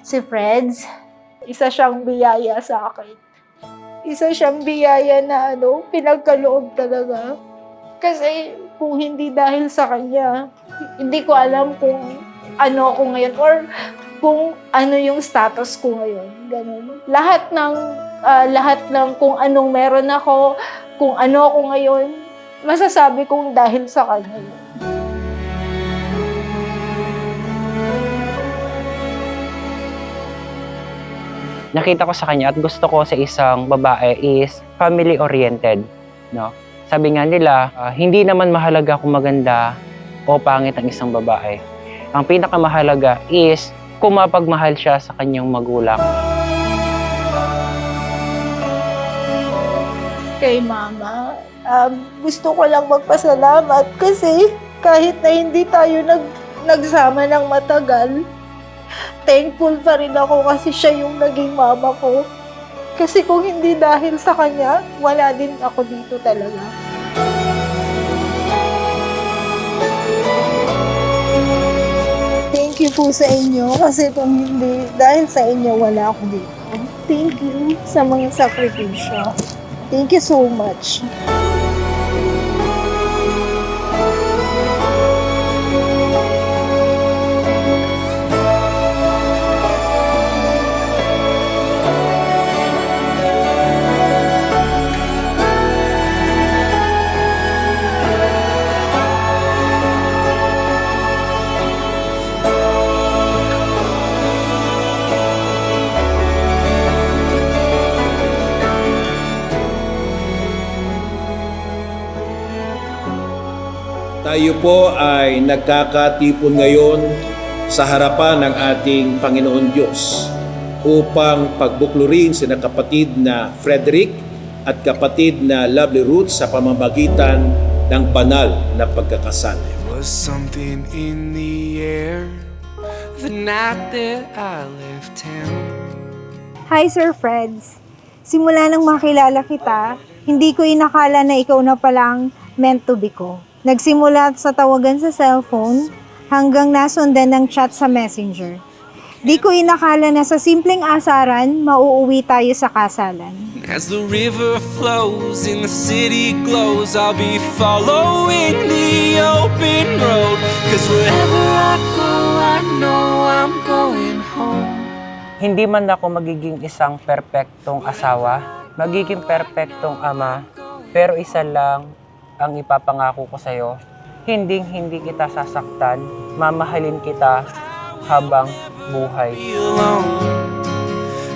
Si Freds, isa siyang biyaya sa akin. Isa siyang biyaya na pinagkaloob talaga. Kasi kung hindi dahil sa kanya, hindi ko alam kung ano ako ngayon or kung ano yung status ko ngayon. Ganun. Lahat ng kung anong meron ako, kung ano ako ngayon, masasabi kong dahil sa kanya yun. Nakita ko sa kanya at gusto ko sa isang babae is family-oriented, no? Sabi nga nila, hindi naman mahalaga kung maganda o pangit ang isang babae. Ang pinakamahalaga is kung mapagmahal siya sa kanyang magulang. Kay Mama, gusto ko lang magpasalamat kasi kahit na hindi tayo nagsama ng matagal, thankful pa rin ako kasi siya yung naging mama ko. Kasi kung hindi dahil sa kanya, wala din ako dito talaga. Thank you po sa inyo kasi kung hindi dahil sa inyo, wala ako dito. Thank you sa mga sakripisyo. Thank you so much. Tayo po ay nagkakatipon ngayon sa harapan ng ating Panginoon Diyos upang pagbuklurin sina kapatid na Frederick at kapatid na Lovely Ruth sa pamamagitan ng banal na pagkakasal. There was something in the air the night that I left him. Hi, Sir Freds. Simula nang makilala kita, hindi ko inakala na ikaw na palang meant to be ko. Nagsimula sa tawagan sa cellphone hanggang nasundan ng chat sa messenger. Di ko inakala na sa simpleng asaran, mauuwi tayo sa kasalan. As the river flows and the city glows, I'll be following the open road. 'Cause wherever I go, I know I'm going home. Hindi man ako magiging isang perpektong asawa, magiging perpektong ama, pero isa lang ang ipapangako ko sa'yo, hindi kita sasaktan, mamahalin kita habang buhay. Be alone.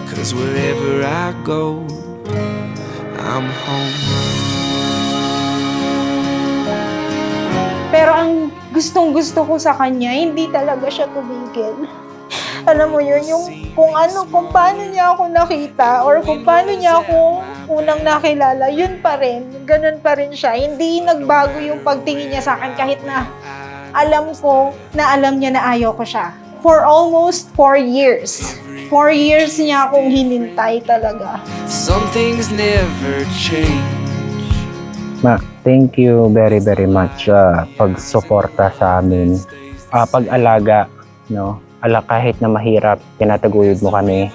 'Cause wherever I go, I'm home. Pero ang gustong-gusto ko sa kanya, hindi talaga siya tumigil. Alam mo yun, yung kung paano niya ako nakita or kung paano niya ako unang nakilala, yun pa rin. Ganun pa rin siya. Hindi nagbago yung pagtingin niya sa akin kahit na alam ko na alam niya na ayaw ko siya. For almost 4 years. 4 years niya akong hinintay talaga. Some things never change. Ma, thank you very much sa pagsuporta sa amin. Pag-alaga, no? Kahit na mahirap, tinataguyod mo kami.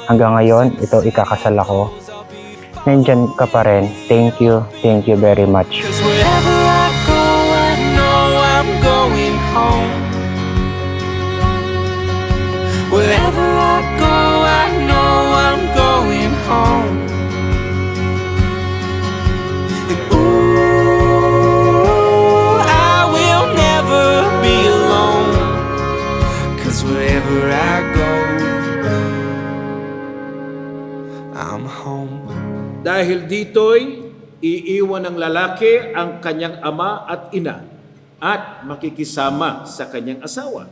Hanggang ngayon, ito ikakasal ako. Nandyan ka pa rin. Thank you very much. 'Cause wherever I go, I know I'm going home. Wherever I go, I know I'm going home. And ooh, I will never be alone. 'Cause wherever I go, I'm home. Dahil dito'y iiwan ng lalaki ang kanyang ama at ina at makikisama sa kanyang asawa.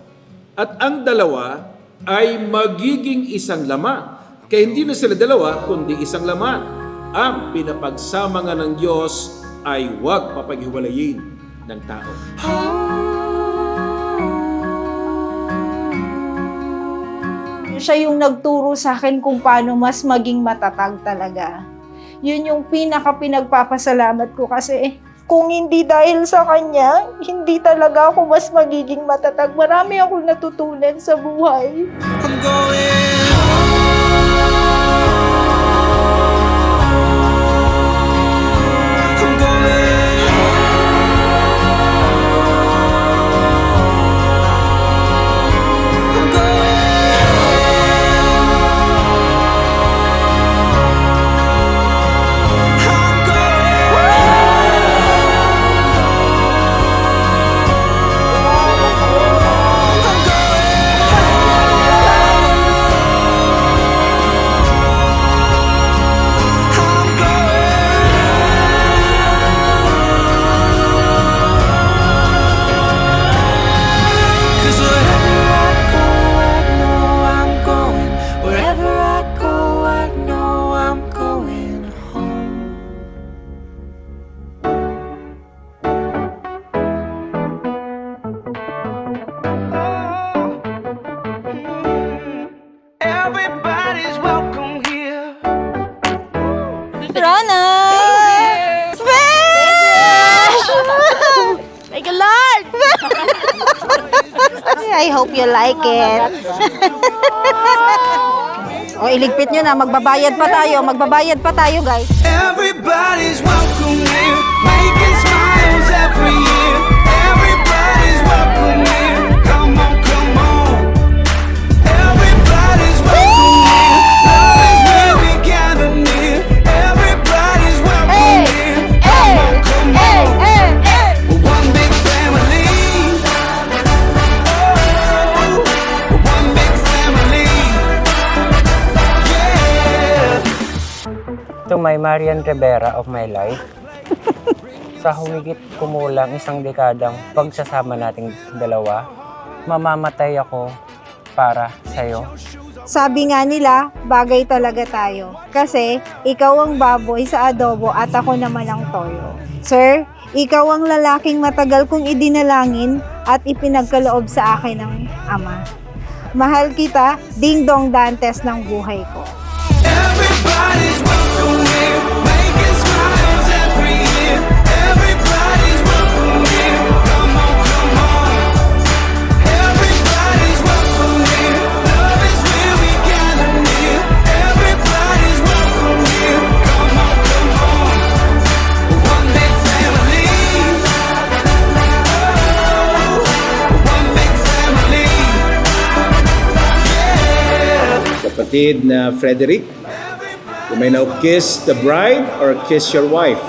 At ang dalawa ay magiging isang laman. Kaya hindi na sila dalawa, kundi isang laman. Ang pinapagsama nga ng Diyos ay huwag papaghiwalayin ng tao. Siya yung nagturo sa akin kung paano mas maging matatag talaga. Yun yung pinagpapasalamat ko kasi Kung hindi dahil sa kanya, hindi talaga ako mas magiging matatag. Marami akong natutunan sa buhay. I'm going I'm Wherever I go, I know I'm going home. Everybody's welcome here. Rana! Smash! Thank you, Lord! I hope you like it. O, iligpit nyo na. Magbabayad pa tayo, guys. Everybody's welcome here, making smiles every year. Everybody's welcome here. Come on, come on. Everybody's welcome here. Love is where we gather near. Everybody's welcome here. Come on, come on. We're one big family. Oh, we're one big family. Yeah. To my Marian Rivera of my life, sa humigit kumulang isang dekadang pagsasama nating dalawa, mamamatay ako para sa'yo. Sabi nga nila, bagay talaga tayo. Kasi, ikaw ang baboy sa adobo at ako naman ang toyo. Sir, ikaw ang lalaking matagal kong idinalangin at ipinagkaloob sa akin ng Ama. Mahal kita, Ding Dong Dantes ng buhay ko. Everybody's welcome here, making smiles every year. Everybody's welcome here. Come on, come on. Everybody's welcome here. Love is where we gather near. Everybody's welcome here. Come on, come on. We're one big family. Oh, we're one big family. Yeah. Kapatid na Frederick, you may now kiss the bride or kiss your wife.